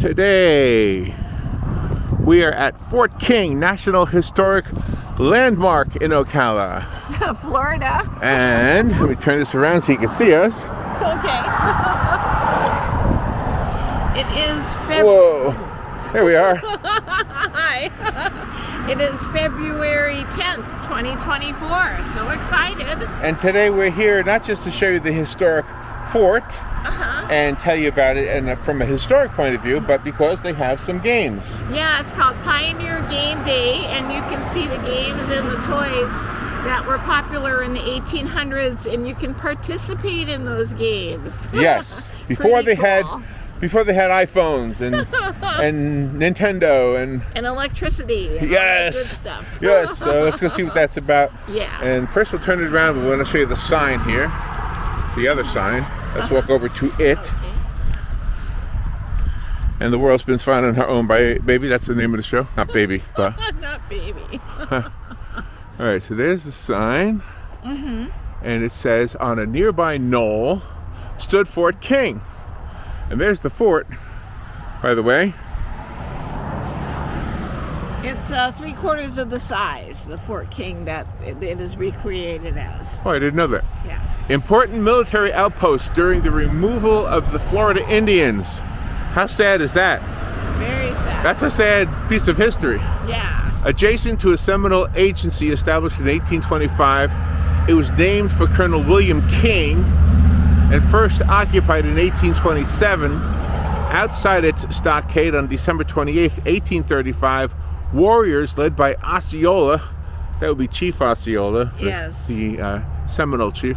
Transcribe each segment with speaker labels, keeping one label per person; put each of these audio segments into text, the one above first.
Speaker 1: Today, we are at Fort King, National Historic Landmark in Ocala,
Speaker 2: Florida.
Speaker 1: And let me turn this around so you can see us.
Speaker 2: Okay. It is
Speaker 1: Whoa, there we are.
Speaker 2: Hi. It is February 10th, 2024. So excited.
Speaker 1: And today we're here not just to show you the historic fort and tell you about it and from a historic point of view, but because they have some games.
Speaker 2: Yeah, it's called Pioneer Game Day, and you can see the games and the toys that were popular in the 1800s, and you can participate in those games.
Speaker 1: Yes, before they had iPhones and and Nintendo and
Speaker 2: electricity and
Speaker 1: yes,
Speaker 2: all that good stuff.
Speaker 1: Yes, so let's go see what that's about.
Speaker 2: Yeah.
Speaker 1: And first we'll turn it around. We want to show you the sign here, the other sign. Let's walk over to it.
Speaker 2: Okay.
Speaker 1: And the world's been found on her own by Baby. That's the name of the show. Not Baby, but
Speaker 2: not Baby.
Speaker 1: All right, so there's the sign. And it says, on a nearby knoll stood Fort King. And there's the fort, by the way.
Speaker 2: It's 3/4 of the size, the Fort King that it is recreated as.
Speaker 1: Oh, I didn't know that.
Speaker 2: Yeah.
Speaker 1: Important military outpost during the removal of the Florida Indians. How sad is that?
Speaker 2: Very sad.
Speaker 1: That's a sad piece of history.
Speaker 2: Yeah.
Speaker 1: Adjacent to a Seminole agency established in 1825, it was named for Colonel William King and first occupied in 1827. Outside its stockade on December 28, 1835, warriors led by Osceola, that would be Chief Osceola,
Speaker 2: yes,
Speaker 1: the Seminole chief,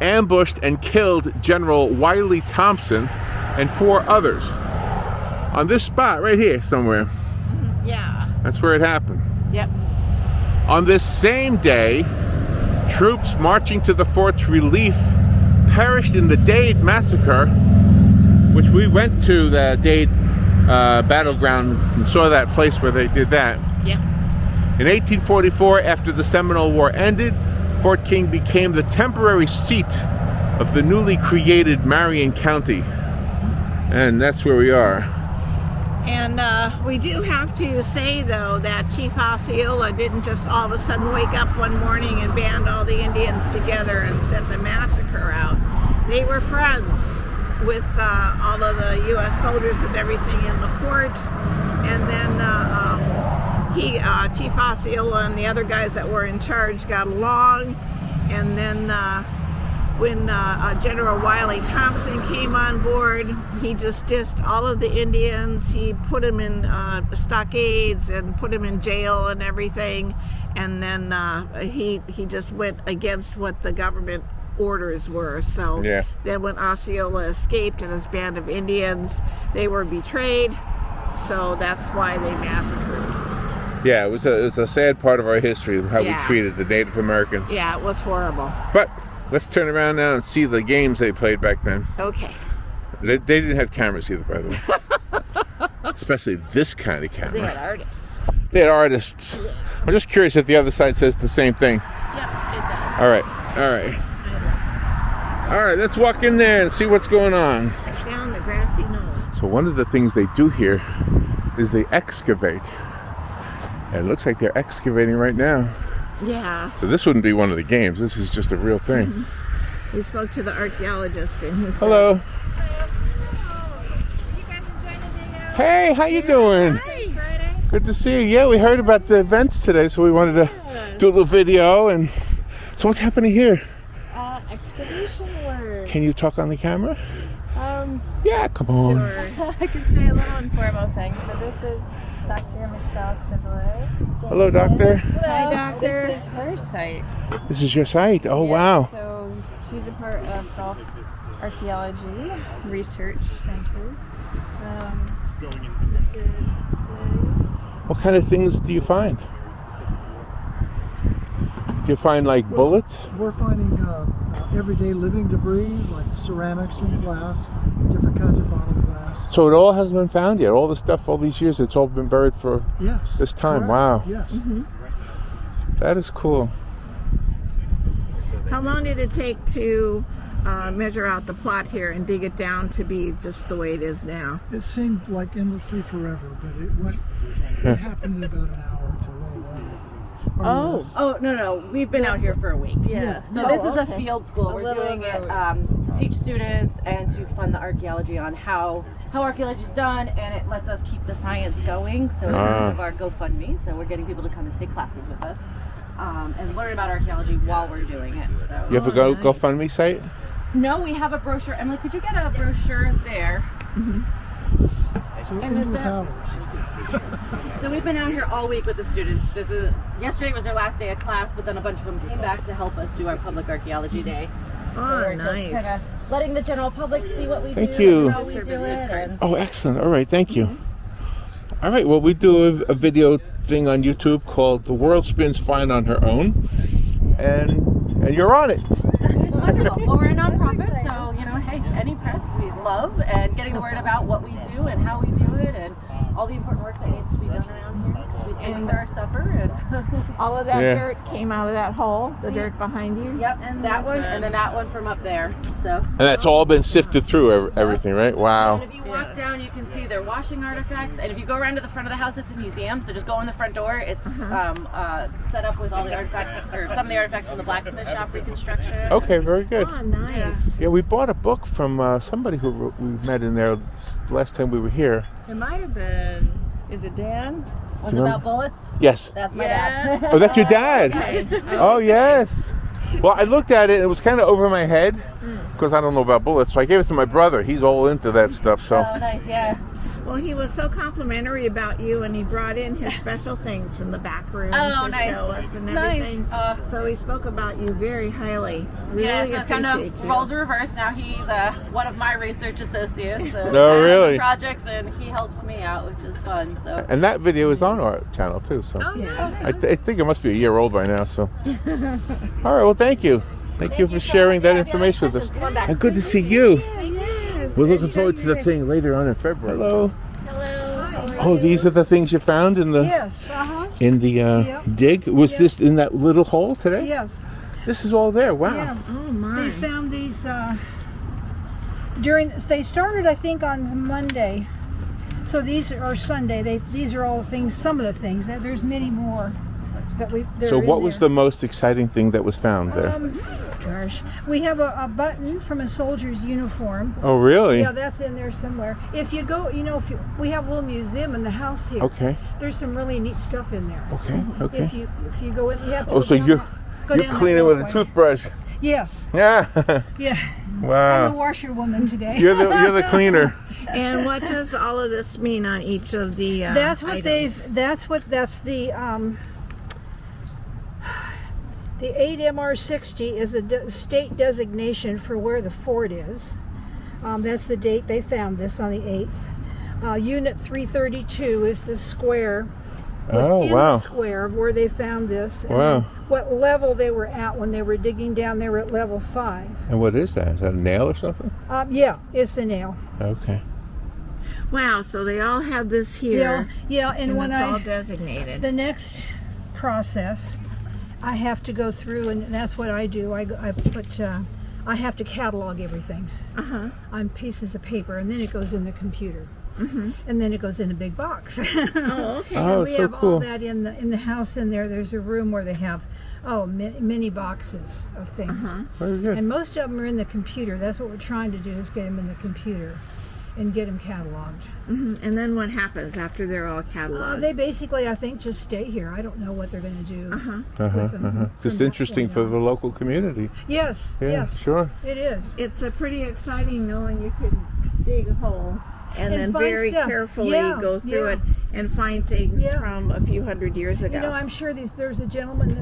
Speaker 1: ambushed and killed General Wiley Thompson and 4 others. On this spot right here somewhere.
Speaker 2: Yeah.
Speaker 1: That's where it happened.
Speaker 2: Yep.
Speaker 1: On this same day, troops marching to the fort's relief perished in the Dade Massacre, which we went to the Dade battleground and saw that place where they did that.
Speaker 2: Yep.
Speaker 1: In 1844, after the Seminole War ended, Fort King became the temporary seat of the newly created Marion County. And that's where we are.
Speaker 2: And we do have to say, though, that Chief Osceola didn't just all of a sudden wake up one morning and band all the Indians together and set the massacre out. They were friends with all of the U.S. soldiers and everything in the fort. And then Chief Osceola and the other guys that were in charge got along. And then when General Wiley Thompson came on board, he just dissed all of the Indians. He put them in stockades and put them in jail and everything. And then he just went against what the government orders were. So then when Osceola escaped and his band of Indians, they were betrayed. So that's why they massacred.
Speaker 1: Yeah, it was a sad part of our history, how we treated the Native Americans.
Speaker 2: Yeah, it was horrible.
Speaker 1: But let's turn around now and see the games they played back then.
Speaker 2: Okay.
Speaker 1: They didn't have cameras either, by the way. Especially this kind of camera.
Speaker 2: They had artists.
Speaker 1: They had artists. Yeah. I'm just curious if the other side says the same thing.
Speaker 2: Yep, it does.
Speaker 1: All right. All right, let's walk in there and see what's going on.
Speaker 2: Down the grassy knoll.
Speaker 1: So one of the things they do here is they excavate. And it looks like they're excavating right now.
Speaker 2: Yeah.
Speaker 1: So this wouldn't be one of the games. This is just a real thing.
Speaker 2: We spoke to the archaeologist and he said,
Speaker 1: hello. Hey, how you doing?
Speaker 2: Hi.
Speaker 1: Good to see you. Yeah, we heard about the events today, so we wanted to do a little video. And so what's happening here?
Speaker 3: Excavation work.
Speaker 1: Can you talk on the camera? Yeah, come on.
Speaker 3: Sure. I can say a little informal things. So this is Dr. Michelle Civillet.
Speaker 1: Hello, doctor.
Speaker 3: Hi,
Speaker 2: doctor.
Speaker 3: This is her site.
Speaker 1: This is your site. Oh, wow.
Speaker 3: So she's a part of Gulf Archaeology Research Center.
Speaker 1: What kind of things do you find? Do you find like bullets?
Speaker 4: We're finding everyday living debris like ceramics and glass, different kinds of bottle glass.
Speaker 1: So it all hasn't been found yet. All the stuff, all these years, it's all been buried for this time.
Speaker 4: Correct.
Speaker 1: Wow.
Speaker 4: Yes.
Speaker 1: That is cool.
Speaker 2: how long did it take to measure out the plot here and dig it down to be just the way it is now.
Speaker 4: It seemed like endlessly forever, but it happened in about an hour to a little longer. Or less.
Speaker 5: Oh, no. We've been out here for a week.
Speaker 3: Yeah.
Speaker 5: So this is a field school. We're doing it to teach students and to fund the archaeology on how archaeology is done, and it lets us keep the science going. So it's kind of our GoFundMe. So we're getting people to come and take classes with us and learn about archaeology while we're doing it. So
Speaker 1: You have a GoFundMe site?
Speaker 5: no, we have a brochure. Emily, could you get a brochure there?
Speaker 4: So endless hours.
Speaker 5: So we've been out here all week with the students. Yesterday was their last day of class, but then a bunch of them came back to help us do our public archaeology day.
Speaker 2: Oh,
Speaker 5: So we're
Speaker 2: nice.
Speaker 5: just kind of letting the general public see what we
Speaker 1: Thank
Speaker 5: do
Speaker 1: you.
Speaker 5: and how we do it. And
Speaker 1: Oh, excellent. All right, thank you. All right, well, we do a video thing on YouTube called "The World Spins Fine on Her Own," and you're on it.
Speaker 5: wonderful. Well, we're a nonprofit, so hey, any press we love, and getting the word about what we do and how we do it, and all the important work that needs to be done around here. Because we sit after our supper, and
Speaker 2: All of that
Speaker 1: Yeah.
Speaker 2: dirt came out of that hole, the dirt behind you?
Speaker 5: yep, and that one, and then that one from up there. So.
Speaker 1: And that's all been sifted through everything, right? Wow.
Speaker 5: And if you walk down, you can see they're washing artifacts. And if you go around to the front of the house, it's a museum. So just go in the front door. It's set up with all the artifacts, or some of the artifacts from the blacksmith shop reconstruction.
Speaker 1: Okay, very good.
Speaker 2: Oh, nice.
Speaker 1: Yeah, we bought a book from somebody who we met in there last time we were here.
Speaker 3: It might have been. Is it Dan?
Speaker 5: Was it about bullets?
Speaker 1: Yes.
Speaker 5: That's my dad.
Speaker 1: Oh, that's your dad. Oh, yes. Well, I looked at it and it was kind of over my head because I don't know about bullets. So I gave it to my brother. He's all into that stuff. So.
Speaker 5: Oh, nice, yeah.
Speaker 2: Well, he was so complimentary about you, and he brought in his special things from the back room
Speaker 5: Oh,
Speaker 2: to
Speaker 5: nice.
Speaker 2: show us and
Speaker 5: Nice.
Speaker 2: everything. So he spoke about you very highly.
Speaker 5: Yeah,
Speaker 2: Really
Speaker 5: so it kind
Speaker 2: appreciate
Speaker 5: of
Speaker 2: you.
Speaker 5: roles are reversed. Now he's one of my research associates.
Speaker 1: No,
Speaker 5: I run
Speaker 1: really?
Speaker 5: the projects, and he helps me out, which is fun. So.
Speaker 1: And that video is on our channel too. So
Speaker 2: Yeah.
Speaker 1: I think it must be a year old by now. So. All right. Well, thank you. Thank you for sharing that information with us.
Speaker 5: Come on back.
Speaker 1: And good to see you.
Speaker 2: Yes.
Speaker 1: We're looking forward to the thing later on in February. Hello.
Speaker 2: Hello.
Speaker 1: Oh, these are the things you found in the
Speaker 4: Yes.
Speaker 1: dig. Was this in that little hole today?
Speaker 6: Yes.
Speaker 1: This is all there. Wow.
Speaker 6: Yeah.
Speaker 2: Oh, my.
Speaker 6: They found these they started, I think, on Monday. So these are Sunday. These are all the things, some of the things. There's many more that
Speaker 1: So what was the most exciting thing that was found there?
Speaker 6: Gosh, we have a button from a soldier's uniform.
Speaker 1: Oh, really?
Speaker 6: Yeah, that's in there somewhere. If you go, we have a little museum in the house here.
Speaker 1: Okay.
Speaker 6: There's some really neat stuff in there.
Speaker 1: Okay. Okay.
Speaker 6: If you go in, you have to.
Speaker 1: Oh,
Speaker 6: go
Speaker 1: so
Speaker 6: down
Speaker 1: you're
Speaker 6: go
Speaker 1: you're
Speaker 6: down that
Speaker 1: cleaning with a
Speaker 6: walkway.
Speaker 1: toothbrush.
Speaker 6: Yes.
Speaker 1: Yeah.
Speaker 6: Yeah. I'm the
Speaker 1: Wow.
Speaker 6: washerwoman today.
Speaker 1: You're the cleaner.
Speaker 2: And what does all of this mean on each of the
Speaker 6: That's what
Speaker 2: items?
Speaker 6: that's the 8MR60 is a state designation for where the fort is. That's the date they found this, on the 8th. Unit 332 is the square
Speaker 1: Oh,
Speaker 6: within
Speaker 1: wow.
Speaker 6: the square of where they found this. And
Speaker 1: Wow.
Speaker 6: what level they were at when they were digging down, they were at level 5.
Speaker 1: And what is that? Is that a nail or something?
Speaker 6: Yeah, it's the nail.
Speaker 1: Okay.
Speaker 2: Wow, so they all have this here.
Speaker 6: Yeah, and
Speaker 2: And
Speaker 6: when
Speaker 2: it's all designated.
Speaker 6: the next process, I have to go through, and that's what I do. I have to catalog everything on pieces of paper, and then it goes in the computer, and then it goes in a big box.
Speaker 2: Oh, okay.
Speaker 1: Oh,
Speaker 6: we
Speaker 1: so
Speaker 6: have
Speaker 1: cool.
Speaker 6: all that in the house. In there, there's a room where they have many boxes of things,
Speaker 1: Very good.
Speaker 6: and most of them are in the computer. That's what we're trying to do, is get them in the computer and get them cataloged.
Speaker 2: And then what happens after they're all cataloged?
Speaker 6: They basically, I think, just stay here. I don't know what they're going to do with them.
Speaker 1: Just
Speaker 6: from
Speaker 1: interesting
Speaker 6: that
Speaker 1: for
Speaker 6: point
Speaker 1: the local community.
Speaker 6: Yes,
Speaker 1: Yeah,
Speaker 6: yes,
Speaker 1: sure.
Speaker 6: it is.
Speaker 2: It's a pretty exciting knowing you could dig a hole and then
Speaker 6: find
Speaker 2: very
Speaker 6: stuff.
Speaker 2: carefully
Speaker 6: Yeah,
Speaker 2: go through
Speaker 6: yeah.
Speaker 2: it and find things
Speaker 6: Yeah.
Speaker 2: from a few hundred years ago.
Speaker 6: You know, I'm sure there's a gentleman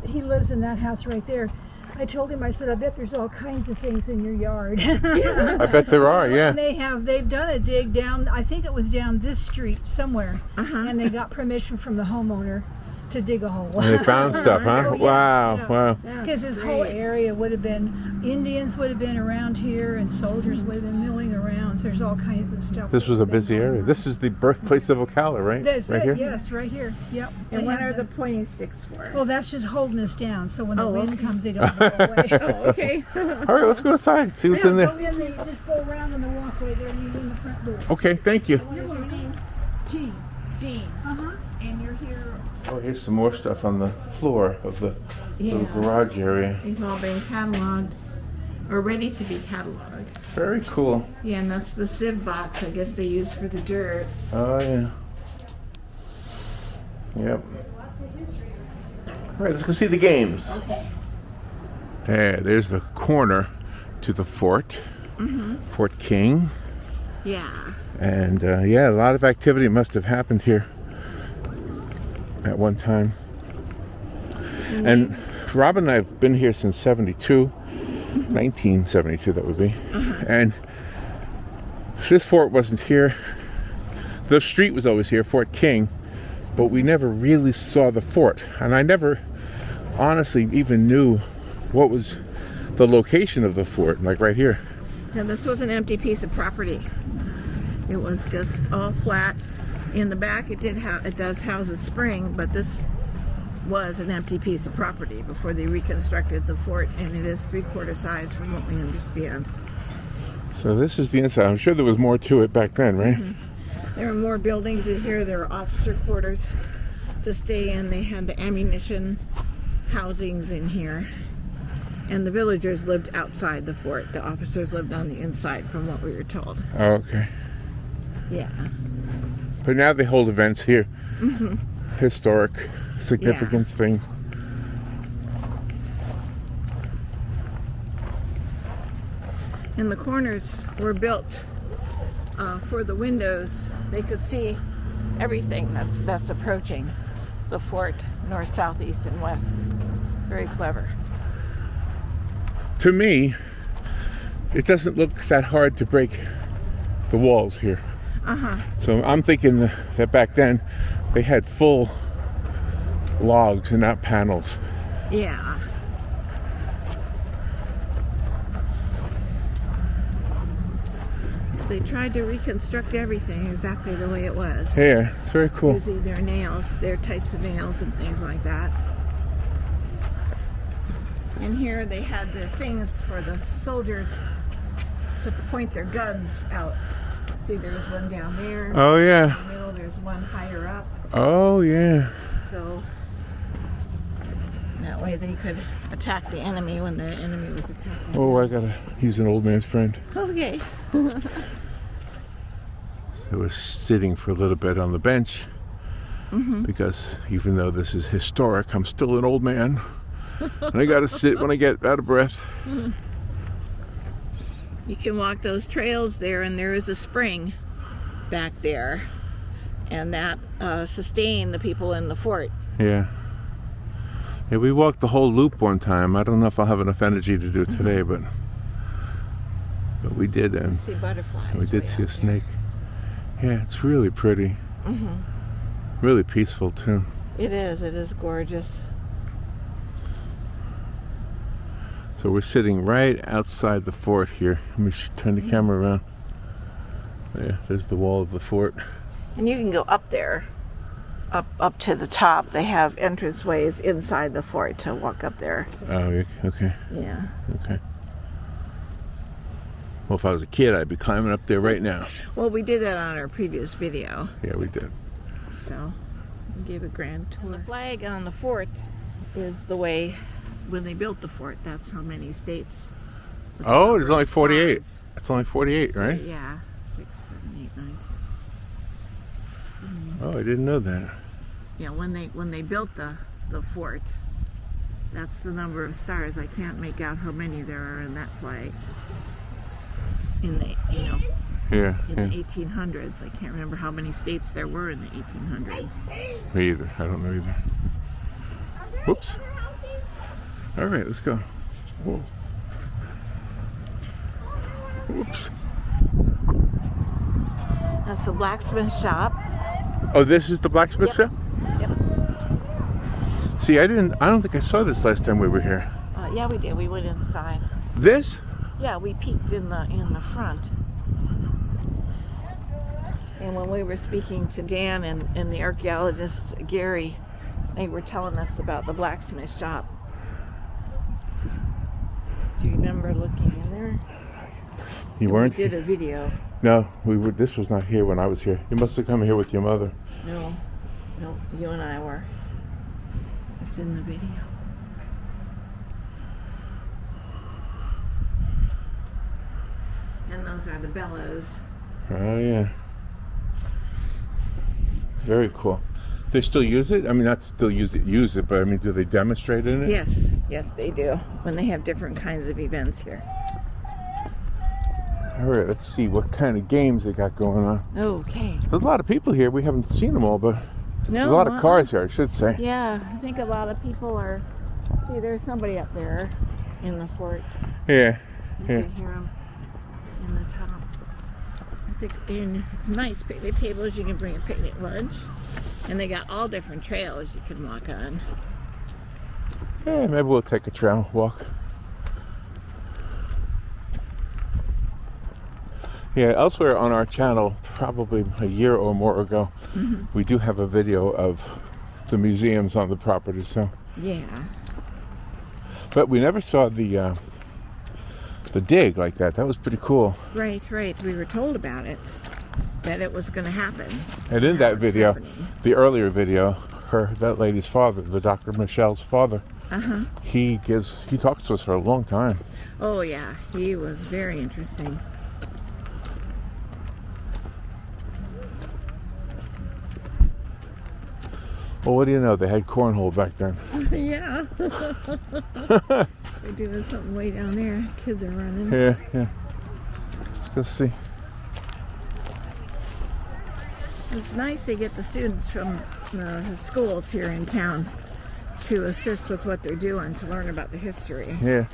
Speaker 6: that he lives in that house right there. I told him, I said, I bet there's all kinds of things in your yard.
Speaker 1: I bet there are, yeah.
Speaker 6: And they've done a dig down, I think it was down this street somewhere, and they got permission from the homeowner to dig a hole.
Speaker 1: And they found stuff, huh?
Speaker 6: Oh, yeah,
Speaker 1: Wow,
Speaker 6: yeah.
Speaker 1: wow.
Speaker 6: Because this whole area would have been, Indians would have been around here, and soldiers would have been milling around. So there's all kinds of stuff.
Speaker 1: This was a busy area. This is the birthplace of Ocala, right?
Speaker 6: That's
Speaker 1: right
Speaker 6: it,
Speaker 1: here?
Speaker 6: yes, right here. Yep.
Speaker 2: And
Speaker 6: They
Speaker 2: what
Speaker 6: have
Speaker 2: are the pointing sticks for?
Speaker 6: Well, that's just holding us down, so when the
Speaker 2: Oh,
Speaker 6: wind
Speaker 2: okay.
Speaker 6: comes, they don't blow away.
Speaker 2: Oh, okay.
Speaker 1: All right, let's go inside, see what's in
Speaker 6: Go
Speaker 1: there.
Speaker 6: in there, you just go around in the walkway there, and you're in the front door.
Speaker 1: Okay, thank you.
Speaker 2: What is your name?
Speaker 6: Jean.
Speaker 2: Jean.
Speaker 6: Uh-huh.
Speaker 2: And you're here.
Speaker 1: Oh, here's some more stuff on the floor of the little
Speaker 2: Yeah.
Speaker 1: garage area.
Speaker 2: They've all been cataloged or ready to be cataloged.
Speaker 1: Very cool.
Speaker 2: Yeah, and that's the sieve box I guess they use for the dirt.
Speaker 1: Oh, yeah. Yep. All right, let's go see the games.
Speaker 2: Okay.
Speaker 1: There's the corner to the fort, Fort King.
Speaker 2: Yeah.
Speaker 1: And yeah, a lot of activity must have happened here at one time. And Robin and I have been here since 1972 that would be. And this fort wasn't here. The street was always here, Fort King, but we never really saw the fort. And I never honestly even knew what was the location of the fort, like right here.
Speaker 2: Now this was an empty piece of property. It was just all flat. In the back it does house a spring, but this was an empty piece of property before they reconstructed the fort, and it is 3/4 size from what we understand.
Speaker 1: So this is the inside. I'm sure there was more to it back then, right?
Speaker 2: There are more buildings in here. There are officer quarters to stay in. They had the ammunition housings in here. And the villagers lived outside the fort. The officers lived on the inside from what we were told.
Speaker 1: Oh, okay.
Speaker 2: Yeah.
Speaker 1: But now they hold events here. Historic significance things.
Speaker 2: And the corners were built for the windows. They could see everything that's approaching the fort, north, south, east, and west. Very clever.
Speaker 1: To me, it doesn't look that hard to break the walls here. So I'm thinking that back then they had full logs and not panels.
Speaker 2: Yeah. They tried to reconstruct everything exactly the way it was.
Speaker 1: Yeah, it's very cool.
Speaker 2: Using their nails, their types of nails and things like that. And here they had the things for the soldiers to point their guns out. See, there's one down there.
Speaker 1: Oh, yeah.
Speaker 2: In the middle, there's one higher up.
Speaker 1: Oh, yeah.
Speaker 2: So that way they could attack the enemy when the enemy was attacking.
Speaker 1: Oh, I gotta use an old man's friend.
Speaker 2: Okay.
Speaker 1: So we're sitting for a little bit on the bench because even though this is historic, I'm still an old man. And I gotta sit when I get out of breath.
Speaker 2: You can walk those trails there, and there is a spring back there, and that sustained the people in the fort.
Speaker 1: Yeah. Yeah, we walked the whole loop one time. I don't know if I'll have enough energy to do it today, but we did, and
Speaker 2: See butterflies.
Speaker 1: we did
Speaker 2: way
Speaker 1: see a
Speaker 2: out
Speaker 1: snake. Yeah, it's really pretty. Really peaceful too.
Speaker 2: there. It is gorgeous.
Speaker 1: So we're sitting right outside the fort here. Let me turn the camera around. Yeah, there's the wall of the fort.
Speaker 2: And you can go up there, up to the top. They have entranceways inside the fort to walk up there.
Speaker 1: Oh, okay,
Speaker 2: Yeah.
Speaker 1: okay. Well, if I was a kid, I'd be climbing up there right now.
Speaker 2: Well, we did that on our previous video,
Speaker 1: Yeah, we did.
Speaker 2: so we gave a grand tour. The flag on the fort is the way when they built the fort. That's how many states.
Speaker 1: Oh, there's only 48.
Speaker 2: Flags.
Speaker 1: It's only 48, right?
Speaker 2: Yeah, 6, 7, 8, 9, 10.
Speaker 1: Oh, I didn't know that.
Speaker 2: Yeah, when they built the fort, that's the number of stars. I can't make out how many there are in that flag. In the
Speaker 1: Yeah,
Speaker 2: in
Speaker 1: yeah.
Speaker 2: the 1800s, I can't remember how many states there were in the 1800s.
Speaker 1: Me either. I don't know either. Whoops. All right, let's go. Whoa. Whoops.
Speaker 2: That's the blacksmith shop.
Speaker 1: Oh, this is the blacksmith
Speaker 2: Yep.
Speaker 1: shop?
Speaker 2: Yep.
Speaker 1: See, I don't think I saw this last time we were here.
Speaker 2: Yeah, we did. We went inside.
Speaker 1: This?
Speaker 2: Yeah, we peeked in the front. And when we were speaking to Dan and the archaeologist Gary, they were telling us about the blacksmith shop. Do you remember looking in there?
Speaker 1: You weren't?
Speaker 2: We did a video.
Speaker 1: No, we were. This was not here when I was here. You must have come here with your mother.
Speaker 2: No, you and I were. It's in the video. And those are the bellows.
Speaker 1: Oh yeah. Very cool. They still use it? I mean, not still use it, but I mean, do they demonstrate in it?
Speaker 2: Yes, they do. When they have different kinds of events here.
Speaker 1: All right, let's see what kind of games they got going on.
Speaker 2: Okay.
Speaker 1: There's a lot of people here. We haven't seen them all, but there's a lot of cars here, I should say.
Speaker 2: Yeah, I think a lot of people are. See, there's somebody up there in the fort.
Speaker 1: Yeah.
Speaker 2: You can hear them in the top. I think it's nice picnic tables. You can bring a picnic lunch. And they got all different trails you can walk on.
Speaker 1: Yeah, maybe we'll take a trail walk. Yeah, elsewhere on our channel, probably a year or more ago, we do have a video of the museums on the property. So.
Speaker 2: Yeah.
Speaker 1: But we never saw the dig like that. That was pretty cool.
Speaker 2: Right. We were told about it, that it was going to happen.
Speaker 1: And in that video,
Speaker 2: happening.
Speaker 1: the earlier video, that lady's father, the Dr. Michelle's father, he talks to us for a long time.
Speaker 2: Oh yeah, he was very interesting.
Speaker 1: Well, what do you know? They had cornhole back then.
Speaker 2: Yeah. They're doing something way down there. Kids are running.
Speaker 1: Yeah. Let's go see.
Speaker 2: It's nice they get the students from the schools here in town to assist with what they're doing, to learn about the history.
Speaker 1: Yeah.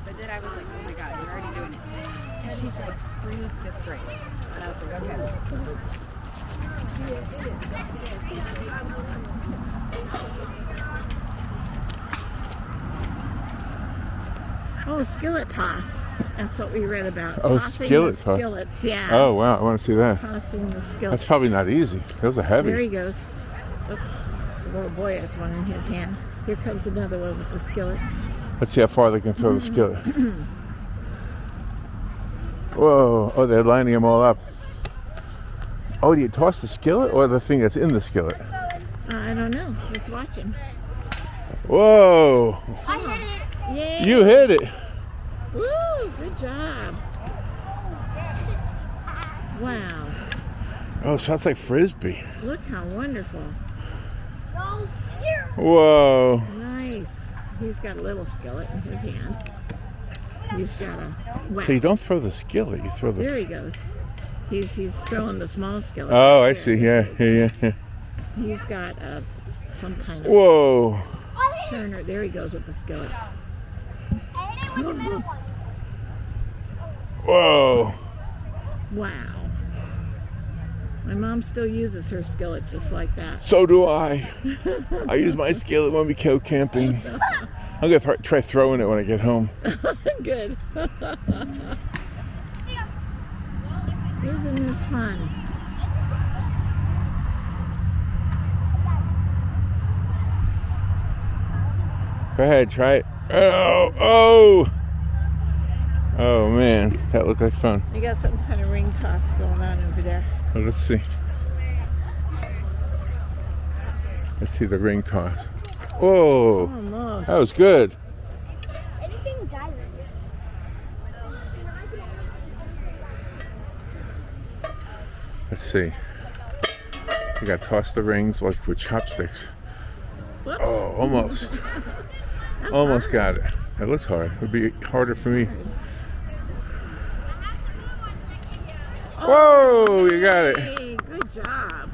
Speaker 5: But then I was like, oh my god, you're already doing it. And she said, spring 5th grade. And I was like, okay.
Speaker 2: Oh, skillet toss. That's what we read about.
Speaker 1: Oh,
Speaker 2: Tossing
Speaker 1: skillet
Speaker 2: the
Speaker 1: toss.
Speaker 2: skillets, yeah.
Speaker 1: Oh, wow. I want to see that.
Speaker 2: Tossing the skillets.
Speaker 1: That's probably not easy. Those are heavy.
Speaker 2: There he goes. Oh, the little boy has one in his hand. Here comes another one with the skillets.
Speaker 1: Let's see how far they can throw the skillet. Whoa. Oh, they're lining them all up. Oh, do you toss the skillet or the thing that's in the skillet?
Speaker 2: I don't know. Let's watch him.
Speaker 1: Whoa.
Speaker 7: I hit it.
Speaker 2: Yay.
Speaker 1: You hit it.
Speaker 2: Woo, good job. Wow.
Speaker 1: Oh, so that's like Frisbee.
Speaker 2: Look how wonderful.
Speaker 7: No, here.
Speaker 1: Whoa.
Speaker 2: Nice. He's got a little skillet in his hand. He's got a whack.
Speaker 1: So you don't throw the skillet, you throw the...
Speaker 2: There he goes. He's throwing the small skillet.
Speaker 1: Oh, I
Speaker 2: There.
Speaker 1: see. Yeah.
Speaker 2: He's got some kind of
Speaker 1: Whoa.
Speaker 2: turner. There he goes with the skillet.
Speaker 7: I hit it with the middle one.
Speaker 1: Whoa.
Speaker 2: Wow. My mom still uses her skillet just like that.
Speaker 1: So do I. I use my skillet when we go camping. I'm going to try throwing it when I get home.
Speaker 2: Good. Isn't this fun?
Speaker 1: Go ahead, try it. Oh, man. That looked like fun.
Speaker 2: You got some kind of ring toss going on over there.
Speaker 1: Well, let's see. Let's see the ring toss. Whoa.
Speaker 2: Almost.
Speaker 1: That was good.
Speaker 7: Anything diamond.
Speaker 1: Let's see. You got to toss the rings like with chopsticks.
Speaker 2: Whoops.
Speaker 1: Oh, almost.
Speaker 2: That's
Speaker 1: Almost
Speaker 2: hard.
Speaker 1: got it. That looks hard. It would be harder for me. Whoa, you got it.
Speaker 2: Hey, good job.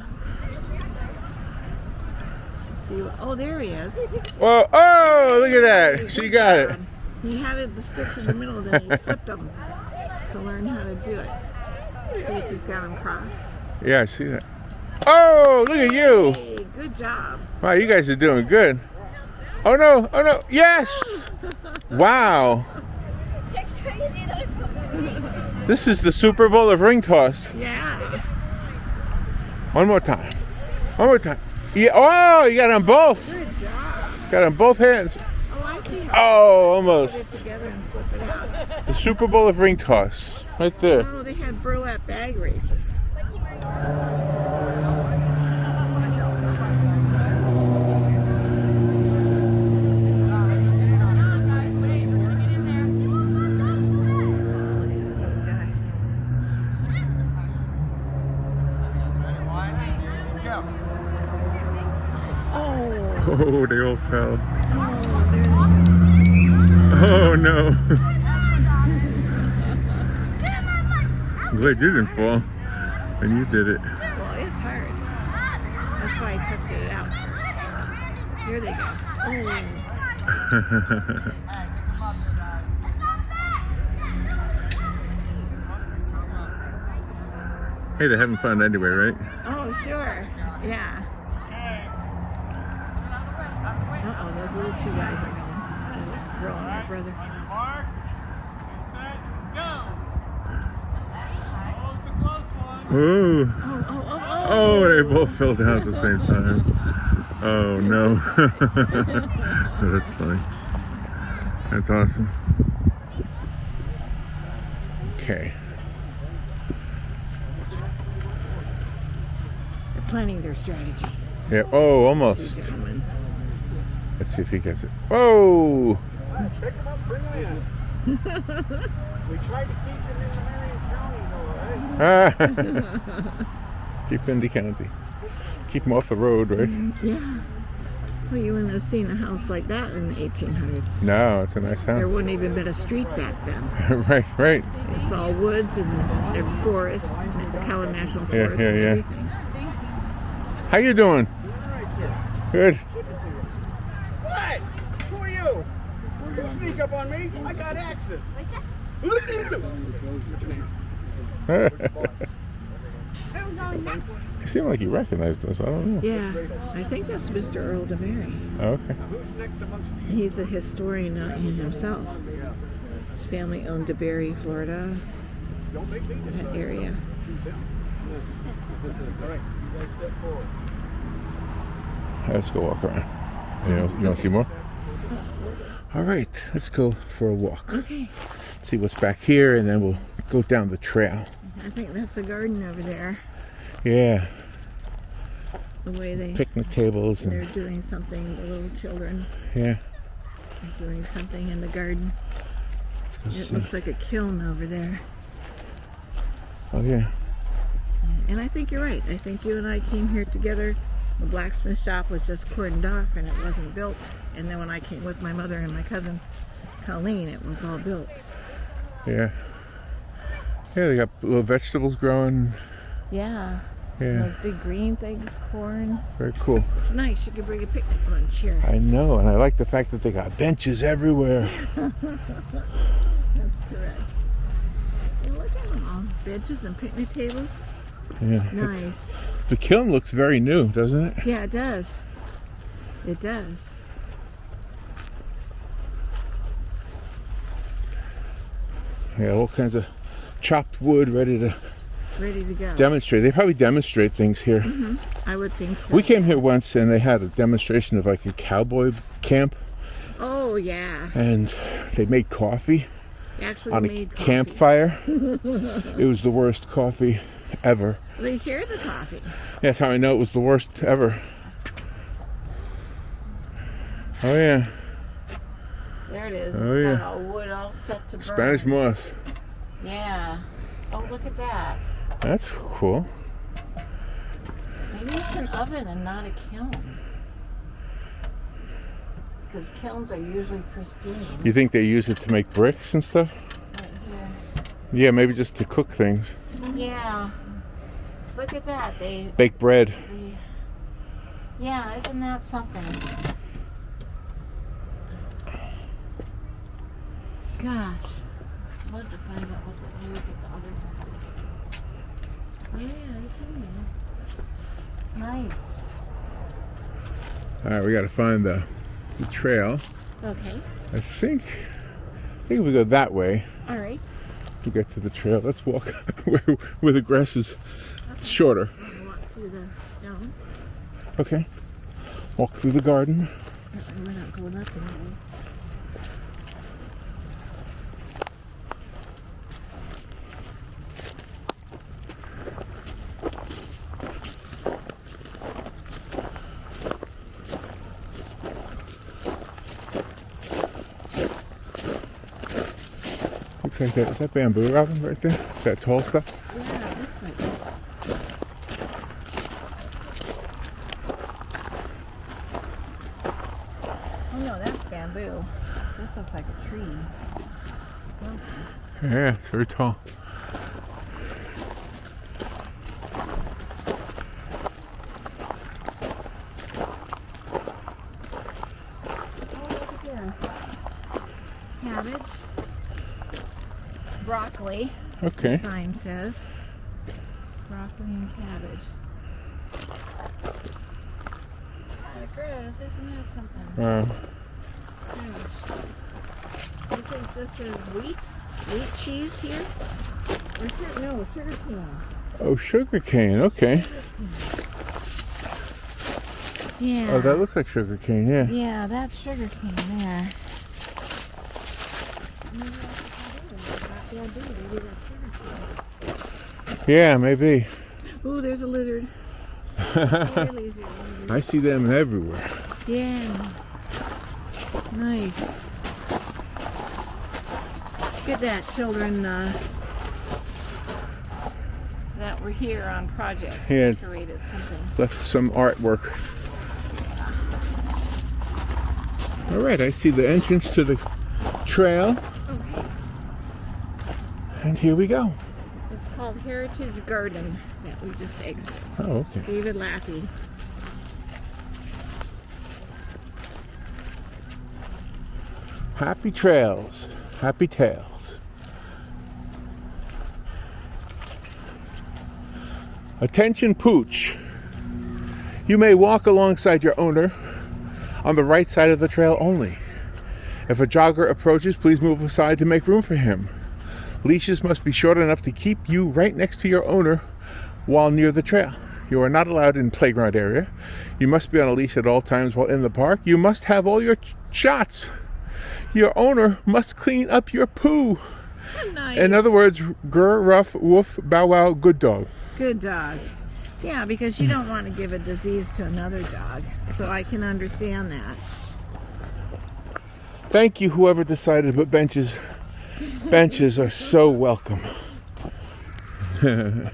Speaker 2: See, oh, there he is.
Speaker 1: Whoa, oh, look at that. She got it.
Speaker 2: He had the sticks in the middle, then he flipped them to learn how to do it. See, she's got them crossed.
Speaker 1: Yeah, I see that. Oh, look at you.
Speaker 2: Hey, good job.
Speaker 1: Wow, you guys are doing good. Oh no, oh no, yes! Wow.
Speaker 7: Picture you do that.
Speaker 1: This is the Super Bowl of ring toss.
Speaker 2: Yeah.
Speaker 1: One more time. One more time. Yeah. Oh, you got on both.
Speaker 2: Good job.
Speaker 1: Got on both hands.
Speaker 2: Oh, I see how
Speaker 1: Oh,
Speaker 2: to put
Speaker 1: almost.
Speaker 2: it together and flip it out.
Speaker 1: The Super Bowl of ring toss. Right there.
Speaker 2: Oh, they had burlap bag races.
Speaker 7: What team are you?
Speaker 1: Oh, they all fell. Oh no. I'm glad you didn't fall. And you did it.
Speaker 2: Well, it's hard. That's why I tested it out. Here they go. Oh.
Speaker 1: Hey, they're having fun anyway, right?
Speaker 2: Oh, sure. Yeah. Uh-oh, those little two guys are going. Girl and my brother.
Speaker 8: Mark, set, go. Oh, it's a close one.
Speaker 1: Ooh.
Speaker 2: Oh.
Speaker 1: Oh, they both fell down at the same time. Oh no. Oh, that's funny. That's awesome. Okay.
Speaker 2: They're planning their strategy.
Speaker 1: Yeah. Oh, almost.
Speaker 2: Gentlemen.
Speaker 1: Let's see if he gets it. Whoa!
Speaker 8: Pick them up, bring them in. We tried to keep them in the Marion County, though, right?
Speaker 1: Keep in the county. Keep them off the road, right?
Speaker 2: Yeah. Well, you wouldn't have seen a house like that in the 1800s.
Speaker 1: No, it's a nice
Speaker 2: There
Speaker 1: house.
Speaker 2: wouldn't even been a street back then.
Speaker 1: Right.
Speaker 2: It's all woods and forests, and Ocala National
Speaker 1: Yeah,
Speaker 2: Forest
Speaker 1: yeah,
Speaker 2: and
Speaker 1: yeah.
Speaker 2: everything.
Speaker 1: How you doing? Good.
Speaker 8: What? Who are you? Don't sneak up on me. I got access.
Speaker 7: Where we going next?
Speaker 1: It seemed like he recognized us. I don't know.
Speaker 2: Yeah, I think that's Mr. Earl DeMary.
Speaker 1: Okay.
Speaker 2: He's a historian himself. His family owned DeBerry, Florida, that area.
Speaker 1: Let's go walk around. You want to see more? All right, let's go for a walk.
Speaker 2: Okay,
Speaker 1: See what's back here, and then we'll go down the trail.
Speaker 2: I think that's the garden over there.
Speaker 1: Yeah,
Speaker 2: The way
Speaker 1: picnic tables
Speaker 2: they're
Speaker 1: and
Speaker 2: doing something, the little children
Speaker 1: yeah.
Speaker 2: are doing something in the garden.
Speaker 1: Let's
Speaker 2: It
Speaker 1: see.
Speaker 2: looks like a kiln over there.
Speaker 1: Oh yeah.
Speaker 2: And I think you're right. I think you and I came here together. The blacksmith shop was just cordoned off and it wasn't built. And then when I came with my mother and my cousin Colleen, it was all built.
Speaker 1: Yeah. Yeah, they got little vegetables growing.
Speaker 2: Yeah.
Speaker 1: Yeah,
Speaker 2: Those big green things, corn.
Speaker 1: very cool.
Speaker 2: It's nice. You could bring a picnic lunch here.
Speaker 1: I know, and I like the fact that they got benches everywhere.
Speaker 2: That's correct. And look at them all. Benches and picnic tables.
Speaker 1: Yeah.
Speaker 2: Nice.
Speaker 1: The kiln looks very new, doesn't it?
Speaker 2: Yeah, it does. It does.
Speaker 1: Yeah, all kinds of chopped wood ready to
Speaker 2: Ready to go.
Speaker 1: demonstrate. They probably demonstrate things here.
Speaker 2: I would think so.
Speaker 1: We came here once and they had a demonstration of like a cowboy camp,
Speaker 2: Oh, yeah.
Speaker 1: and they made coffee
Speaker 2: They actually
Speaker 1: on a
Speaker 2: made coffee.
Speaker 1: campfire. It was the worst coffee ever.
Speaker 2: They shared the coffee.
Speaker 1: That's how I know it was the worst ever. Oh yeah,
Speaker 2: There it is.
Speaker 1: Oh,
Speaker 2: It's
Speaker 1: yeah.
Speaker 2: got all wood all set to burn.
Speaker 1: Spanish moss.
Speaker 2: Yeah. Oh, look at that.
Speaker 1: That's cool.
Speaker 2: Maybe it's an oven and not a kiln. Because kilns are usually pristine.
Speaker 1: You think they use it to make bricks and stuff?
Speaker 2: Right
Speaker 1: Yeah, maybe just to cook things.
Speaker 2: here. Yeah. Look at that.
Speaker 1: Bake bread.
Speaker 2: Yeah, isn't that something?
Speaker 5: to find out what the news with the other side. Oh yeah, it's in there. Nice.
Speaker 1: All right, we got to find the trail.
Speaker 5: Okay.
Speaker 1: I think if we go that way,
Speaker 5: All right.
Speaker 1: we get to the trail. Let's walk where the grass is shorter.
Speaker 2: Walk through the stone.
Speaker 1: Okay. Walk through the garden.
Speaker 2: We're not going up that way.
Speaker 1: Looks like that. Is that bamboo, Robin, right there? That tall stuff?
Speaker 2: Yeah, that's like that. Oh no, that's bamboo. This looks like a tree.
Speaker 1: Yeah, it's very tall.
Speaker 2: Cabbage. Broccoli.
Speaker 1: Okay.
Speaker 2: Sign says. Broccoli and cabbage. Gross, isn't that something? Gosh. You think this is wheat? Wheat cheese here? Or no, sugar cane.
Speaker 1: Oh, sugar cane. Okay.
Speaker 2: Yeah.
Speaker 1: Oh, that looks like sugar cane. Yeah.
Speaker 2: Yeah, that's sugar cane there.
Speaker 1: Yeah, maybe.
Speaker 2: Ooh, there's a lizard.
Speaker 1: I see them everywhere.
Speaker 2: Yeah. Nice. Look at that, children that were here on projects.
Speaker 1: Yeah.
Speaker 2: Decorated something.
Speaker 1: Left some artwork. All right, I see the entrance to the trail.
Speaker 2: Okay.
Speaker 1: And here we go.
Speaker 2: It's called Heritage Garden that we just exited.
Speaker 1: Oh, okay.
Speaker 2: David Laffey.
Speaker 1: Happy trails, happy tales. Attention pooch. You may walk alongside your owner on the right side of the trail only. If a jogger approaches, please move aside to make room for him. Leashes must be short enough to keep you right next to your owner while near the trail. You are not allowed in playground area. You must be on a leash at all times while in the park. You must have all your shots. Your owner must clean up your poo.
Speaker 2: Nice.
Speaker 1: In other words, grr, rough, woof, bow wow, good dog.
Speaker 2: Good dog. Yeah, because you don't want to give a disease to another dog. So I can understand that.
Speaker 1: Thank you, whoever decided, but benches are so welcome.
Speaker 2: Nice.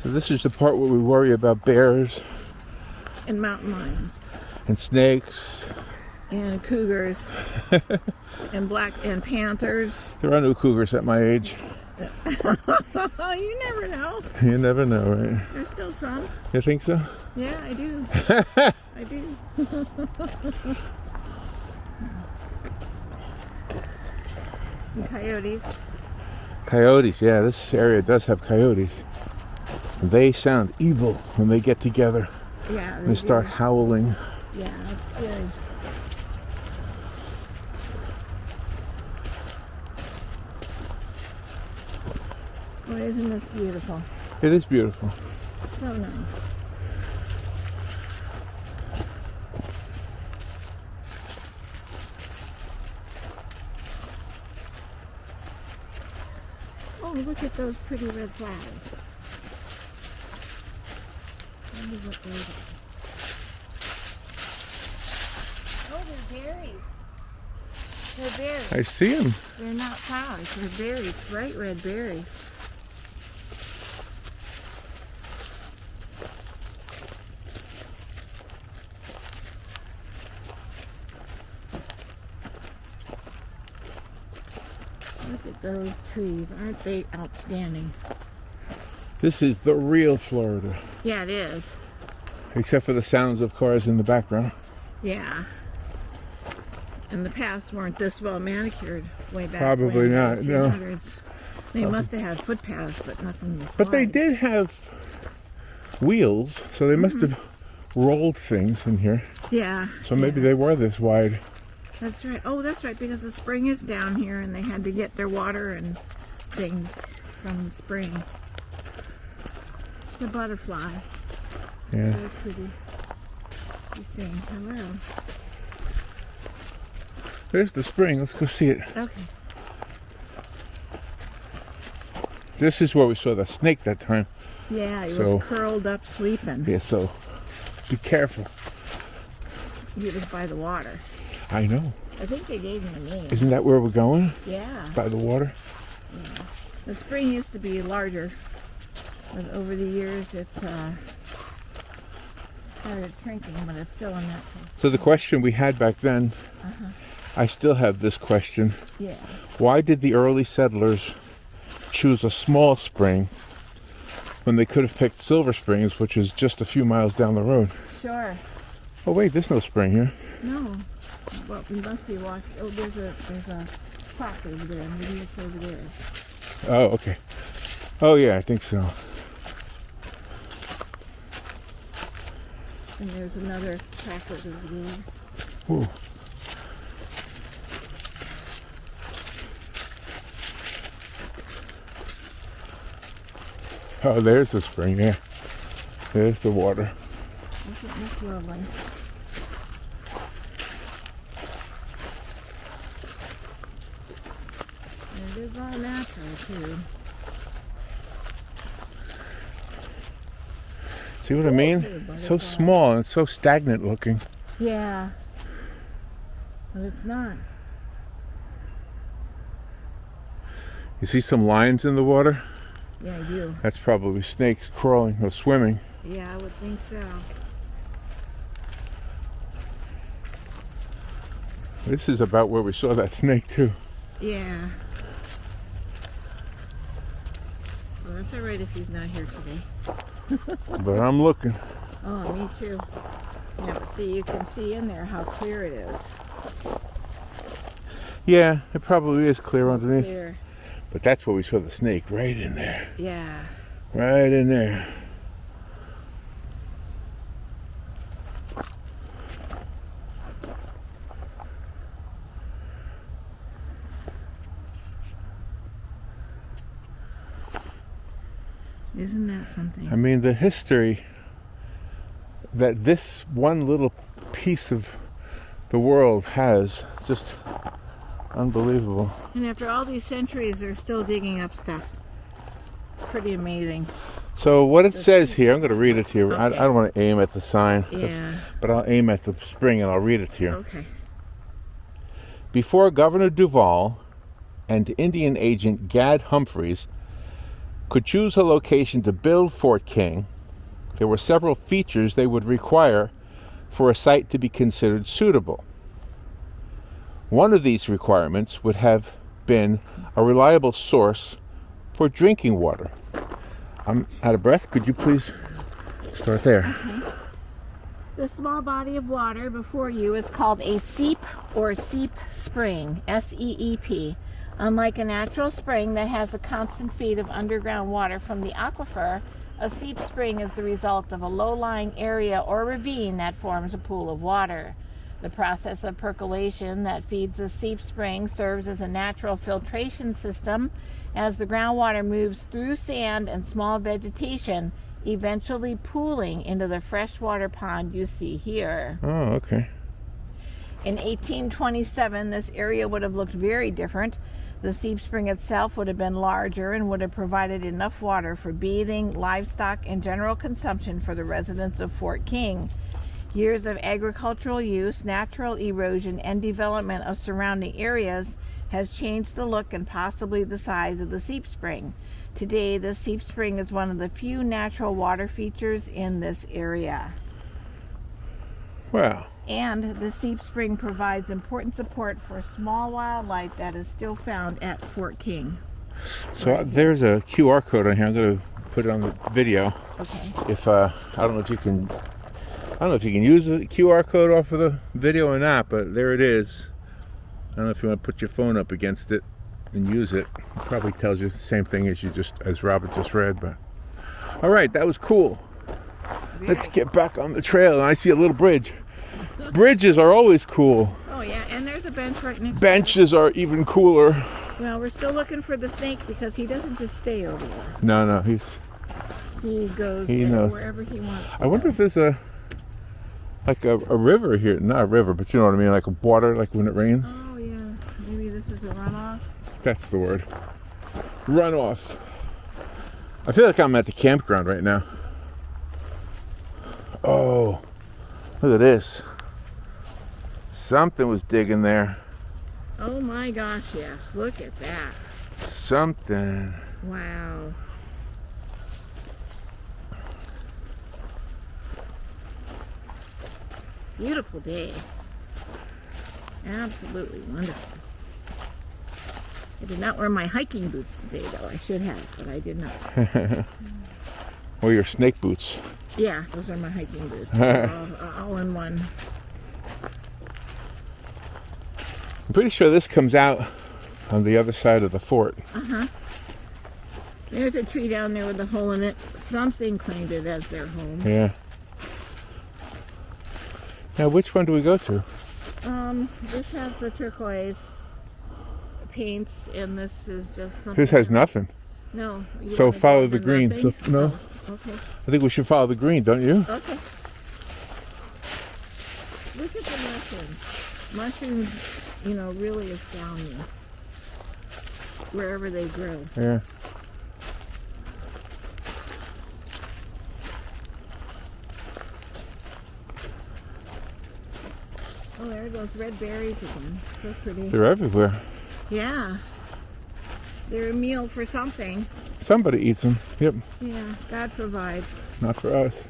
Speaker 1: So this is the part where we worry about bears
Speaker 2: And mountain lions.
Speaker 1: and snakes.
Speaker 2: And cougars. and panthers.
Speaker 1: There are no cougars at my age.
Speaker 2: Oh, you never know.
Speaker 1: You never know, right?
Speaker 2: There's still some.
Speaker 1: You think so?
Speaker 2: Yeah, I do. I do. And coyotes.
Speaker 1: Coyotes, yeah, this area does have coyotes. They sound evil when they get together
Speaker 2: Yeah.
Speaker 1: and start howling.
Speaker 2: Yeah, it's scary. Boy, isn't this beautiful?
Speaker 1: It is beautiful.
Speaker 2: So nice. Oh, look at those pretty red flowers. I wonder what those are. Oh, they're berries. They're berries.
Speaker 1: I see them.
Speaker 2: They're not flowers, they're berries, bright red berries. Look at those trees, aren't they outstanding?
Speaker 1: This is the real Florida,
Speaker 2: Yeah, it is.
Speaker 1: except for the sounds of cars in the background.
Speaker 2: Yeah. And the paths weren't this well manicured way back.
Speaker 1: Probably
Speaker 2: when,
Speaker 1: not, no.
Speaker 2: 1800s. They must have had footpaths, but nothing this
Speaker 1: But they
Speaker 2: wide.
Speaker 1: did have wheels, so they must have rolled things in here.
Speaker 2: Yeah.
Speaker 1: So maybe
Speaker 2: yeah.
Speaker 1: they were this wide.
Speaker 2: That's right. Oh, that's right, because the spring is down here and they had to get their water and things from the spring. The butterfly.
Speaker 1: Yeah.
Speaker 2: Very pretty. He's saying hello.
Speaker 1: There's the spring. Let's go see it.
Speaker 2: Okay.
Speaker 1: This is where we saw the snake that time.
Speaker 2: Yeah, he
Speaker 1: So-
Speaker 2: was curled up sleeping.
Speaker 1: Yeah, so be careful.
Speaker 2: He was by the water.
Speaker 1: I know.
Speaker 2: I think they gave him a name.
Speaker 1: Isn't that where we're going?
Speaker 2: Yeah.
Speaker 1: By the water?
Speaker 2: The spring used to be larger, but over the years it started shrinking, but it's still in that place.
Speaker 1: So the question we had back then, I still have this question.
Speaker 2: Yeah.
Speaker 1: Why did the early settlers choose a small spring when they could have picked Silver Springs, which is just a few miles down the road?
Speaker 2: Sure.
Speaker 1: Oh wait, there's no spring here.
Speaker 2: No. Well, we must be walking. Oh, there's a clock over there. Maybe it's over there.
Speaker 1: Oh, okay. Oh yeah, I think so.
Speaker 2: And there's another placard over there.
Speaker 1: Ooh. Oh, there's the spring, yeah. There's the water.
Speaker 2: Isn't this lovely? And it is all natural, too.
Speaker 1: See what I mean? It's so small and it's so stagnant looking.
Speaker 2: Yeah. But it's not.
Speaker 1: You see some lines in the water?
Speaker 2: Yeah, I do.
Speaker 1: That's probably snakes crawling or swimming.
Speaker 2: Yeah, I would think so.
Speaker 1: This is about where we saw that snake too.
Speaker 2: Yeah. Well, that's all right if he's not here today.
Speaker 1: But I'm looking.
Speaker 2: Oh, me too. Yeah, but see, you can see in there how clear it is.
Speaker 1: Yeah, it probably is clear underneath.
Speaker 2: Clear.
Speaker 1: But that's where we saw the snake, right in there.
Speaker 2: Yeah.
Speaker 1: Right in there.
Speaker 2: Isn't that something?
Speaker 1: I mean, the history that this one little piece of the world has, it's just unbelievable.
Speaker 2: And after all these centuries, they're still digging up stuff. Pretty amazing.
Speaker 1: So what it says here, I'm going to read it to you. I
Speaker 2: Okay.
Speaker 1: don't want to aim at the sign,
Speaker 2: Yeah.
Speaker 1: but I'll aim at the spring and I'll read it to you.
Speaker 2: Okay.
Speaker 1: Before Governor Duval and Indian agent Gad Humphreys could choose a location to build Fort King, there were several features they would require for a site to be considered suitable. One of these requirements would have been a reliable source for drinking water. I'm out of breath. Could you please start there?
Speaker 2: The small body of water before you is called a seep or seep spring, S-E-E-P. Unlike a natural spring that has a constant feed of underground water from the aquifer, a seep spring is the result of a low-lying area or ravine that forms a pool of water. The process of percolation that feeds the seep spring serves as a natural filtration system as the groundwater moves through sand and small vegetation, eventually pooling into the freshwater pond you see here.
Speaker 1: Oh, okay.
Speaker 2: In 1827, this area would have looked very different. The seep spring itself would have been larger and would have provided enough water for bathing, livestock, and general consumption for the residents of Fort King. Years of agricultural use, natural erosion, and development of surrounding areas has changed the look and possibly the size of the seep spring. Today, the seep spring is one of the few natural water features in this area.
Speaker 1: Wow.
Speaker 2: And the seep spring provides important support for small wildlife that is still found at Fort King.
Speaker 1: So there's a QR code on here. I'm going to put it on the video.
Speaker 2: Okay.
Speaker 1: If I don't know if you can use the QR code off of the video or not, but there it is. I don't know if you want to put your phone up against it and use it. It probably tells you the same thing as Robert just read, but all right, that was cool. Let's get back on the trail, and I see a little bridge. Bridges are always cool.
Speaker 2: Oh yeah, and there's a bench right next.
Speaker 1: Benches are even cooler.
Speaker 2: Well, we're still looking for the snake because he doesn't just stay over there.
Speaker 1: No,
Speaker 2: He goes
Speaker 1: knows.
Speaker 2: wherever he wants.
Speaker 1: I wonder if there's a river here. Not a river, but you know what I mean, like a water, like when it rains.
Speaker 2: Oh yeah, maybe this is a runoff.
Speaker 1: That's the word. Runoff. I feel like I'm at the campground right now. Oh, look at this. Something was digging there.
Speaker 2: Oh my gosh, yes. Look at that.
Speaker 1: Something.
Speaker 2: Wow. Beautiful day. Absolutely wonderful. I did not wear my hiking boots today, though. I should have, but I did not.
Speaker 1: Or your snake boots.
Speaker 2: Yeah, those are my hiking boots. all in one.
Speaker 1: I'm pretty sure this comes out on the other side of the fort.
Speaker 2: Uh-huh. There's a tree down there with a hole in it. Something claimed it as their home.
Speaker 1: Yeah. Now, which one do we go to?
Speaker 2: This has the turquoise paints, and this is just something.
Speaker 1: This has nothing.
Speaker 2: No. you
Speaker 1: So
Speaker 2: wanna
Speaker 1: follow
Speaker 2: go
Speaker 1: the
Speaker 2: to
Speaker 1: green.
Speaker 2: nothing?
Speaker 1: So, no.
Speaker 2: Oh, okay.
Speaker 1: I think we should follow the green, don't you?
Speaker 2: Okay. Look at the mushrooms. Mushrooms, really astound me. Wherever they grow.
Speaker 1: Yeah.
Speaker 2: Oh, there are those red berries again. So pretty.
Speaker 1: They're everywhere.
Speaker 2: Yeah. They're a meal for something.
Speaker 1: Somebody eats them. Yep.
Speaker 2: Yeah, God provides.
Speaker 1: Not for us.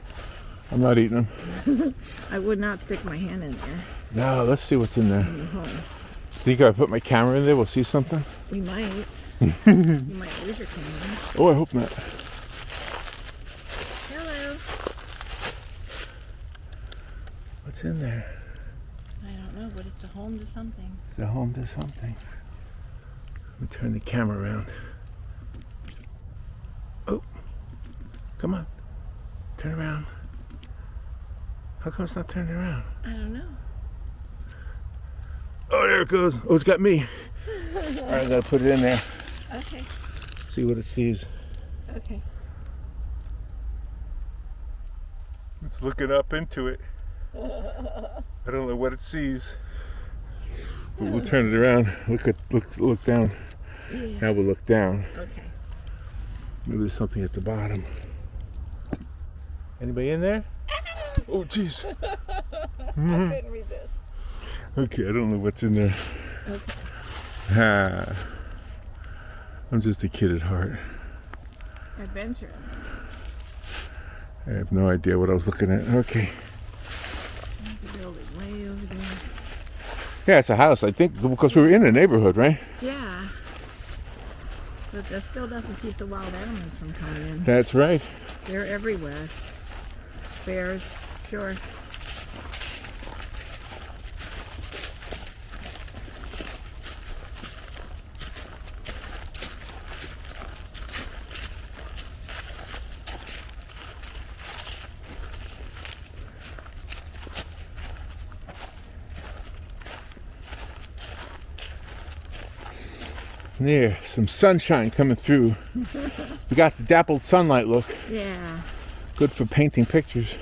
Speaker 1: I'm not eating them.
Speaker 2: I would not stick my hand in there.
Speaker 1: No, let's see what's in there.
Speaker 2: In the hole.
Speaker 1: Think if I put my camera in there, we'll see something?
Speaker 2: We might. You might lose your camera.
Speaker 1: Oh, I hope not.
Speaker 2: Hello.
Speaker 1: What's in there?
Speaker 2: I don't know, but it's a home to something.
Speaker 1: It's a home to something. Let me turn the camera around. Oh, come on. Turn around. How come it's not turning around?
Speaker 2: I don't know.
Speaker 1: Oh, there it goes. Oh, it's got me. All right, I gotta put it in there.
Speaker 2: Okay.
Speaker 1: See what it sees.
Speaker 2: Okay.
Speaker 1: It's looking up into it. I don't know what it sees. But we'll turn it around. Look down.
Speaker 2: Yeah.
Speaker 1: Now we'll look down.
Speaker 2: Okay.
Speaker 1: Maybe there's something at the bottom. Anybody in there? Oh, jeez.
Speaker 2: I couldn't resist.
Speaker 1: Okay, I don't know what's in there.
Speaker 2: Okay.
Speaker 1: I'm just a kid at heart.
Speaker 2: Adventurous.
Speaker 1: I have no idea what I was looking at. Okay.
Speaker 2: There's a building way over there.
Speaker 1: Yeah, it's a house, I think, because we were in a neighborhood, right?
Speaker 2: Yeah. But that still doesn't keep the wild animals from coming in.
Speaker 1: That's right.
Speaker 2: They're everywhere. Bears, sure.
Speaker 1: There, some sunshine coming through. We got the dappled sunlight look.
Speaker 2: Yeah.
Speaker 1: Good for painting pictures.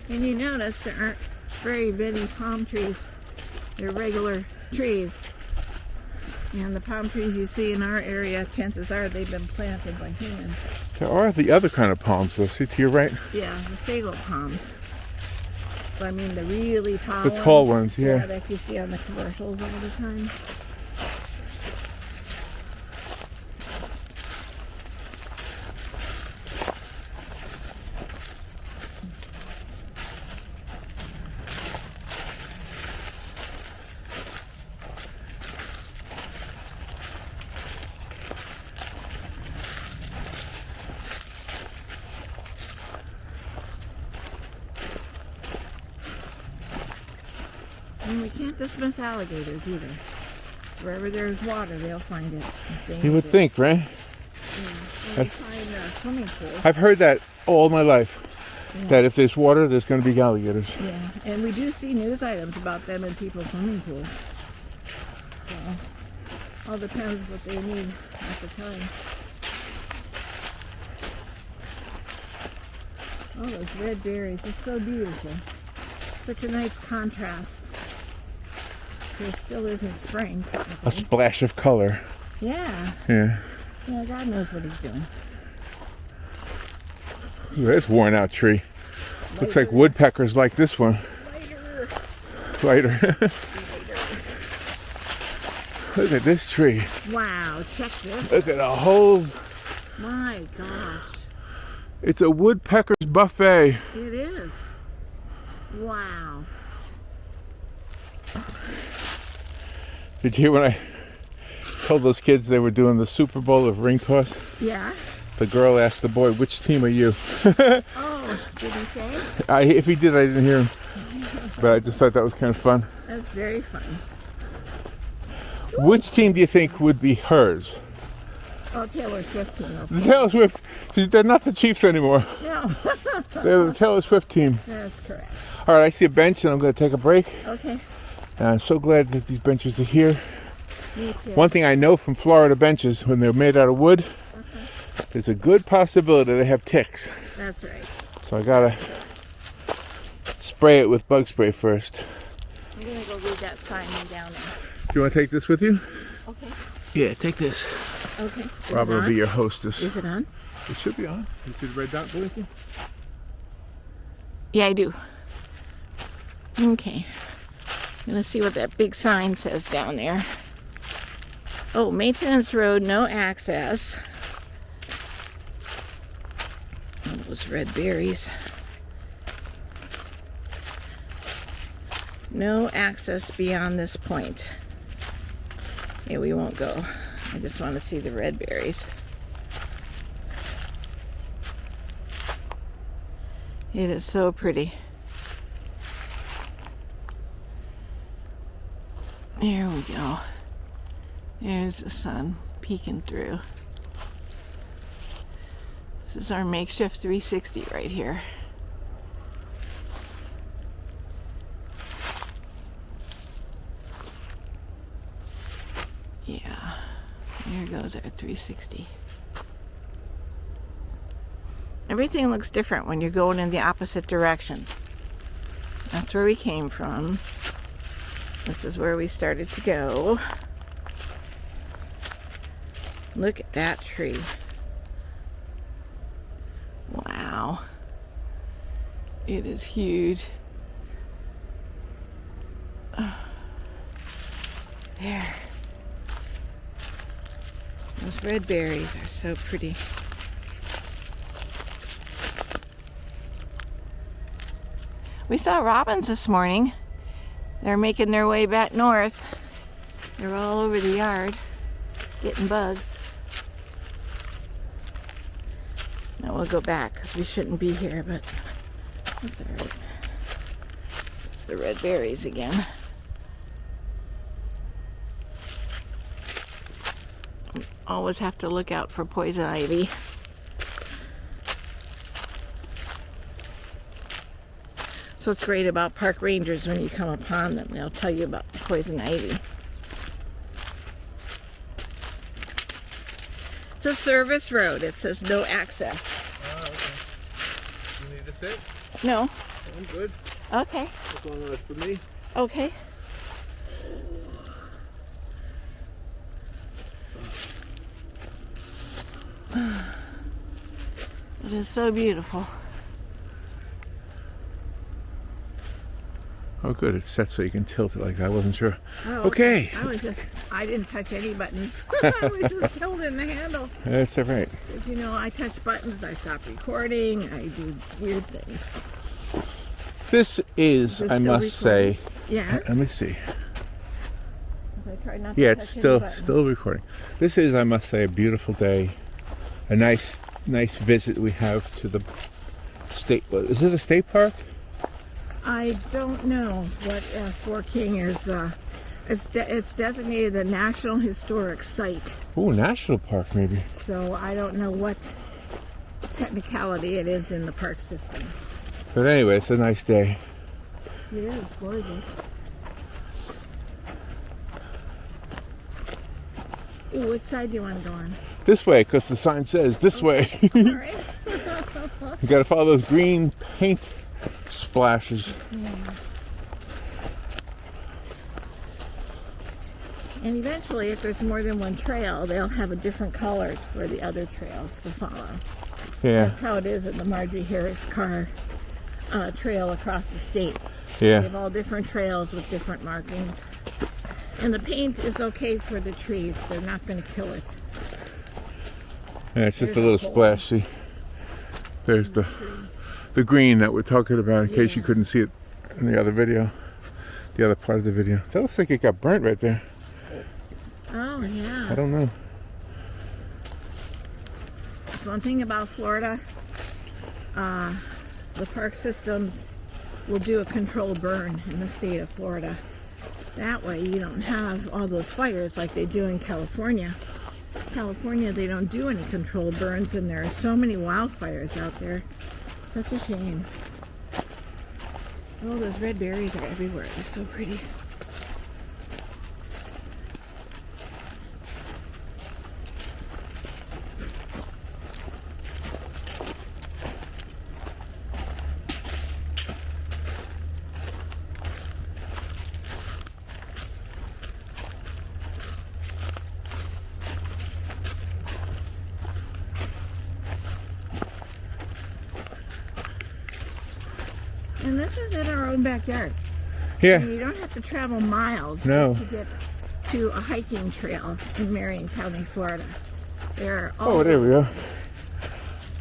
Speaker 2: And you notice there aren't very many palm trees. They're regular trees. And the palm trees you see in our area, chances are they've been planted by hand.
Speaker 1: There are the other kind of palms, though. See to your right?
Speaker 2: Yeah, the sago palms. But I mean the really tall
Speaker 1: The
Speaker 2: ones.
Speaker 1: tall ones, yeah.
Speaker 2: That you see on the commercials all the time. we can't dismiss alligators either. Wherever there's water, they'll find it.
Speaker 1: You would think, right?
Speaker 2: Yeah. They find a swimming pool.
Speaker 1: I've heard that all my life. That if there's water, there's going to be alligators.
Speaker 2: Yeah, and we do see news items about them in people's swimming pools. So, all depends what they need at the time. Oh, those red berries are so beautiful. Such a nice contrast. It still isn't spring.
Speaker 1: A splash of color.
Speaker 2: Yeah.
Speaker 1: Yeah.
Speaker 2: Yeah, God knows what he's doing.
Speaker 1: Ooh, that's worn out tree. Looks like woodpeckers like this one. Lighter. Look at this tree.
Speaker 2: Wow, check this.
Speaker 1: Look at the holes.
Speaker 2: My gosh.
Speaker 1: It's a woodpecker's buffet.
Speaker 2: It is. Wow.
Speaker 1: Did you hear when I told those kids they were doing the Super Bowl of ring toss?
Speaker 2: Yeah.
Speaker 1: The girl asked the boy, which team are you?
Speaker 2: Oh, did he say?
Speaker 1: If he did, I didn't hear him. But I just thought that was kind of fun.
Speaker 2: That's very fun.
Speaker 1: Which team do you think would be hers?
Speaker 2: Oh, Taylor Swift team.
Speaker 1: The Taylor Swift. They're not the Chiefs anymore.
Speaker 2: No.
Speaker 1: They're the Taylor Swift team.
Speaker 2: That's correct.
Speaker 1: All right, I see a bench and I'm going to take a break.
Speaker 2: Okay.
Speaker 1: And I'm so glad that these benches are here.
Speaker 2: Me too.
Speaker 1: One thing I know from Florida benches, when they're made out of wood, there's a good possibility they have ticks.
Speaker 2: That's right.
Speaker 1: So I got to spray it with bug spray first.
Speaker 2: I'm going to go read that sign down there.
Speaker 1: Do you want to take this with you?
Speaker 2: Okay.
Speaker 1: Yeah, take this.
Speaker 2: Okay. Is
Speaker 1: Robin
Speaker 2: it
Speaker 1: will
Speaker 2: on?
Speaker 1: be your hostess.
Speaker 2: Is it on?
Speaker 1: It should be on. You see the red dot blinking?
Speaker 2: Yeah, I do. Okay. I'm going to see what that big sign says down there. Oh, maintenance road, no access. Oh, those red berries. No access beyond this point. Yeah, we won't go. I just want to see the red berries. It is so pretty. There we go. There's the sun peeking through. This is our makeshift 360 right here. Yeah, there goes our 360. Everything looks different when you're going in the opposite direction. That's where we came from. This is where we started to go. Look at that tree. Wow. It is huge. There. Those red berries are so pretty. We saw robins this morning. They're making their way back north. They're all over the yard, getting bugs. Now we'll go back because we shouldn't be here, but that's all right. It's the red berries again. Always have to look out for poison ivy. So what's great about park rangers, when you come upon them, they'll tell you about the poison ivy. It's a service road. It says no access.
Speaker 1: Oh, okay. You need to sit?
Speaker 2: No.
Speaker 1: I'm good.
Speaker 2: Okay.
Speaker 1: As long as it's for me.
Speaker 2: Okay. It is so beautiful.
Speaker 1: Oh, good. It's set so you can tilt it like that. I wasn't sure.
Speaker 2: Oh,
Speaker 1: Okay.
Speaker 2: I didn't touch any buttons. I was just holding the handle.
Speaker 1: That's all right.
Speaker 2: You know, I touch buttons, I stop recording, I do weird things.
Speaker 1: This is,
Speaker 2: Is it
Speaker 1: I
Speaker 2: still
Speaker 1: must say,
Speaker 2: Yeah.
Speaker 1: let me see.
Speaker 2: I try not to
Speaker 1: Yeah,
Speaker 2: touch
Speaker 1: it's
Speaker 2: any
Speaker 1: still
Speaker 2: buttons.
Speaker 1: recording. This is, I must say, a beautiful day. A nice visit we have to the state. Is it a state park?
Speaker 2: I don't know what Fort King is. It's designated a National Historic Site.
Speaker 1: Oh, national park maybe.
Speaker 2: So I don't know what technicality it is in the park system.
Speaker 1: But anyway, it's a nice day.
Speaker 2: It is gorgeous. Ooh, which side do you want to go on?
Speaker 1: This way, because the sign says this way.
Speaker 2: All right.
Speaker 1: You got to follow those green paint splashes.
Speaker 2: Yeah. And eventually, if there's more than one trail, they'll have a different color for the other trails to follow.
Speaker 1: Yeah.
Speaker 2: That's how it is in the Marjorie Harris Carr trail across the state.
Speaker 1: Yeah.
Speaker 2: They have all different trails with different markings. And the paint is okay for the trees. They're not going to kill it.
Speaker 1: Yeah, it's just
Speaker 2: There's
Speaker 1: a little
Speaker 2: hole.
Speaker 1: splash. See, there's the green that we're talking about. In case you couldn't see it in the other video, the other part of the video. That looks like it got burnt right there.
Speaker 2: Oh, yeah.
Speaker 1: I don't know.
Speaker 2: That's one thing about Florida. The park systems will do a controlled burn in the state of Florida. That way you don't have all those fires like they do in California. California, they don't do any controlled burns, and there are so many wildfires out there. Such a shame. Oh, those red berries are everywhere. They're so pretty. And this is in our own backyard.
Speaker 1: Yeah.
Speaker 2: And you don't have to travel miles
Speaker 1: No.
Speaker 2: just to get to a hiking trail in Marion County, Florida. There are all
Speaker 1: Oh, there we go.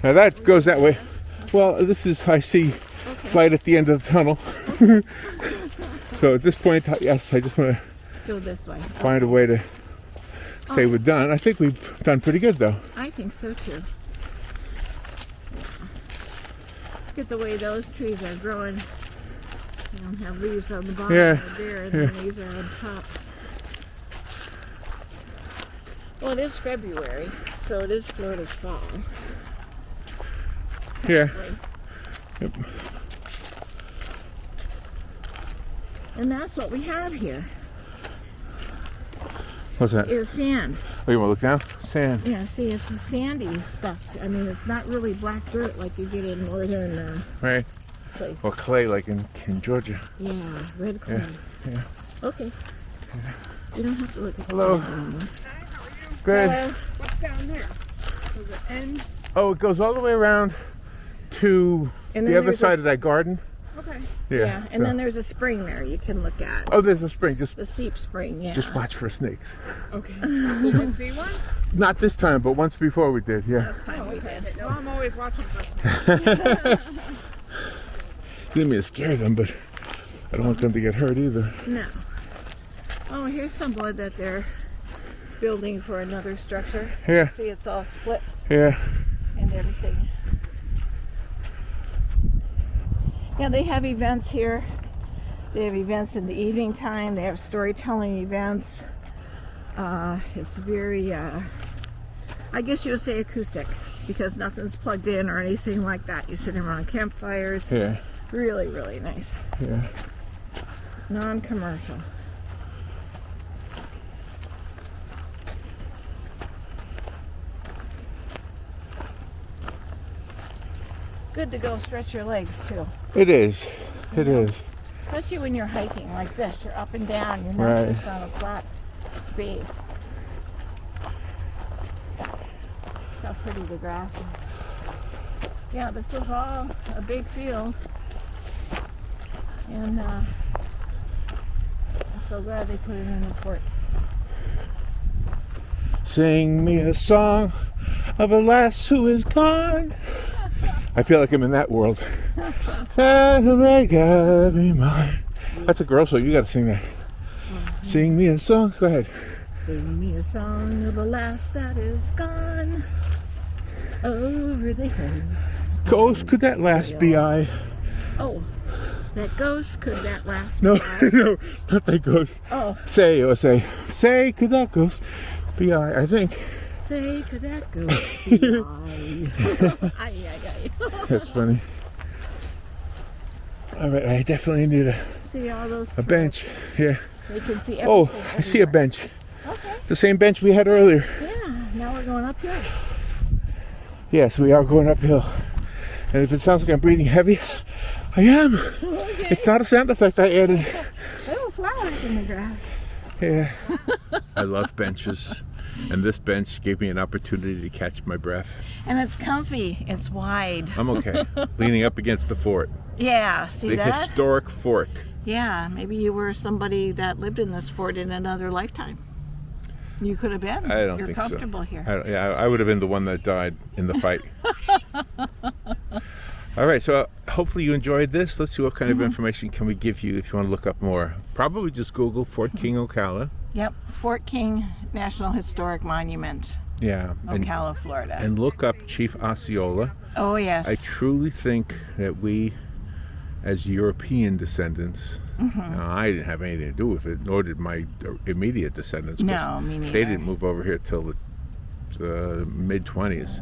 Speaker 1: Now that goes that way. Well, this is, I see light at the end of the tunnel. So at this point, yes, I just want to
Speaker 2: go this way.
Speaker 1: find a way to say we're done. I think we've done pretty good though.
Speaker 2: I think so too. Look at the way those trees are growing. They don't have leaves on the bottom.
Speaker 1: Yeah.
Speaker 2: They're there, and the leaves are on top. Well, it is February, so it is Florida's fall.
Speaker 1: Yeah. Yep.
Speaker 2: And that's what we have here,
Speaker 1: What's that?
Speaker 2: is sand.
Speaker 1: Oh, you want to look down? Sand.
Speaker 2: Yeah, see, it's the sandy stuff. I mean, it's not really black dirt like you get in northern
Speaker 1: Right.
Speaker 2: places.
Speaker 1: Or clay like in Georgia.
Speaker 2: Yeah, red clay.
Speaker 1: Yeah.
Speaker 2: Okay. You don't have to look at
Speaker 1: Hello.
Speaker 2: the sand anymore.
Speaker 1: Good.
Speaker 8: What's down there? Does it end?
Speaker 1: Oh, it goes all the way around to
Speaker 2: And
Speaker 1: the
Speaker 2: then
Speaker 1: other
Speaker 2: there's
Speaker 1: side
Speaker 2: a-
Speaker 1: of that garden.
Speaker 8: Okay.
Speaker 2: Yeah, and
Speaker 1: so-
Speaker 2: then there's a spring there you can look at.
Speaker 1: Oh, there's a spring. Just
Speaker 2: The Seep Spring, yeah.
Speaker 1: watch for snakes.
Speaker 8: Okay. Did you see one?
Speaker 1: Not this time, but once before we did. Yeah.
Speaker 2: Last time we did.
Speaker 8: Well, I'm always watching for
Speaker 1: Didn't mean to scare them, but I don't want them to get hurt either.
Speaker 2: No. Oh, here's some blood that they're building for another structure.
Speaker 1: Yeah.
Speaker 2: See, it's all split
Speaker 1: Yeah.
Speaker 2: and everything. Yeah, they have events here. They have events in the evening time. They have storytelling events. It's very, I guess you would say acoustic, because nothing's plugged in or anything like that. You're sitting around campfires.
Speaker 1: Yeah.
Speaker 2: Really, really nice.
Speaker 1: Yeah.
Speaker 2: Non-commercial. Good to go stretch your legs too.
Speaker 1: It is. It is.
Speaker 2: Especially when you're hiking like this. You're up and down. You're not
Speaker 1: Right.
Speaker 2: just on a flat base. How pretty the grass is. Yeah, this was all a big field. And I'm so glad they put it in the fort.
Speaker 1: Sing me a song of a lass who is gone. I feel like I'm in that world. That'll make her be mine. That's a girl song. You gotta sing that. Sing me a song. Go ahead.
Speaker 2: Sing me a song of a lass that is gone over the hill.
Speaker 1: Could that lass be I?
Speaker 2: Oh, That ghost, could that last?
Speaker 1: No, no, not that ghost.
Speaker 2: Oh.
Speaker 1: Say, could that ghost be I think.
Speaker 2: Say, could that ghost be I?
Speaker 1: That's funny. All right, I definitely need
Speaker 2: See all those
Speaker 1: a bench. Yeah.
Speaker 2: They can see everything.
Speaker 1: Oh, I see a
Speaker 2: everywhere.
Speaker 1: bench.
Speaker 2: Okay.
Speaker 1: The same bench we had earlier.
Speaker 2: Yeah, now we're going uphill.
Speaker 1: Yes, we are going uphill. And if it sounds like I'm breathing heavy, I am.
Speaker 2: Okay.
Speaker 1: It's not a sound effect I added.
Speaker 2: Little flowers in the grass.
Speaker 1: Yeah. I love benches. And this bench gave me an opportunity to catch my breath.
Speaker 2: And it's comfy. It's wide.
Speaker 1: I'm okay. Leaning up against the fort.
Speaker 2: Yeah, see
Speaker 1: The
Speaker 2: that?
Speaker 1: historic fort.
Speaker 2: Yeah, maybe you were somebody that lived in this fort in another lifetime. You could have been.
Speaker 1: I don't
Speaker 2: You're
Speaker 1: think so.
Speaker 2: comfortable here.
Speaker 1: I would have been the one that died in the fight. All right, so hopefully you enjoyed this. Let's see what kind of information can we give you if you want to look up more. Probably just Google Fort King, Ocala.
Speaker 2: Yep, Fort King National Historic Monument,
Speaker 1: Yeah.
Speaker 2: Ocala, Florida.
Speaker 1: And look up Chief Osceola.
Speaker 2: Oh, yes.
Speaker 1: I truly think that we, as European descendants, I didn't have anything to do with it, nor did my immediate descendants. 'cause
Speaker 2: No, me neither.
Speaker 1: They didn't move over here till the mid-20s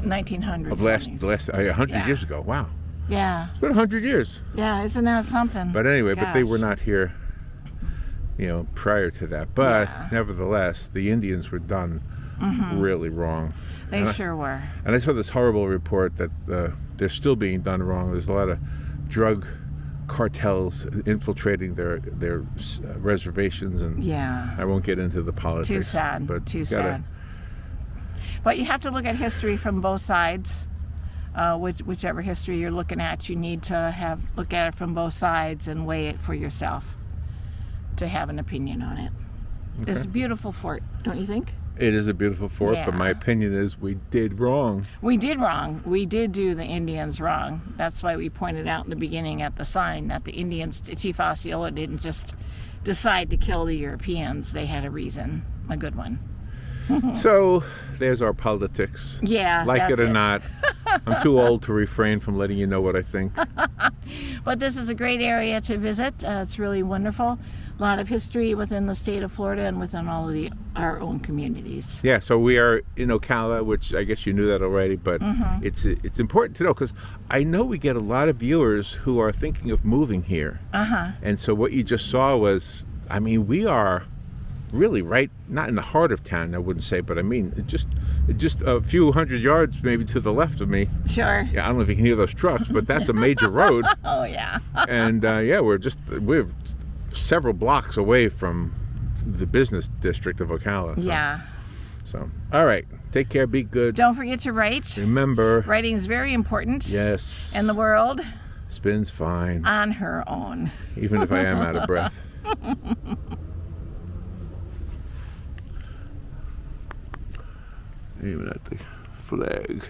Speaker 2: 1900s.
Speaker 1: of last 100
Speaker 2: Yeah.
Speaker 1: years ago. Wow,
Speaker 2: Yeah,
Speaker 1: it's been 100 years.
Speaker 2: yeah, isn't that something?
Speaker 1: But anyway, but they
Speaker 2: Gosh.
Speaker 1: were not here, prior to that. But
Speaker 2: Yeah.
Speaker 1: nevertheless, the Indians were done really wrong.
Speaker 2: They sure were.
Speaker 1: And I saw this horrible report that they're still being done wrong. There's a lot of drug cartels infiltrating their reservations, and
Speaker 2: Yeah.
Speaker 1: I won't get into the politics.
Speaker 2: Too sad.
Speaker 1: But
Speaker 2: Too
Speaker 1: you gotta-
Speaker 2: sad. But you have to look at history from both sides. Whichever history you're looking at, you need to look at it from both sides and weigh it for yourself to have an opinion on it. It's a beautiful fort, don't you think?
Speaker 1: It is a beautiful fort, but my
Speaker 2: Yeah.
Speaker 1: opinion is we did wrong.
Speaker 2: We did wrong. We did do the Indians wrong. That's why we pointed out in the beginning at the sign that the Indians, Chief Osceola didn't just decide to kill the Europeans. They had a reason, a good one.
Speaker 1: So there's our politics.
Speaker 2: Yeah,
Speaker 1: Like
Speaker 2: that's
Speaker 1: it or not. I'm too old to refrain from letting you know what I think.
Speaker 2: But this is a great area to visit. It's really wonderful. A lot of history within the state of Florida and within all of our own communities.
Speaker 1: Yeah, so we are in Ocala, which I guess you knew that already, but it's important to know because I know we get a lot of viewers who are thinking of moving here. And so what you just saw was, I mean, we are really right, not in the heart of town, I wouldn't say, but I mean, just a few hundred yards maybe to the left of me.
Speaker 2: Sure.
Speaker 1: Yeah, I don't know if you can hear those trucks, but that's a major road.
Speaker 2: Oh, yeah.
Speaker 1: And yeah, we're several blocks away from the business district of Ocala. So,
Speaker 2: Yeah.
Speaker 1: So, all right. Take care. Be good.
Speaker 2: Don't forget to write.
Speaker 1: Remember.
Speaker 2: Writing is very important.
Speaker 1: Yes.
Speaker 2: And the world
Speaker 1: spins fine.
Speaker 2: on her own.
Speaker 1: Even if I am out of breath. Even at the flag.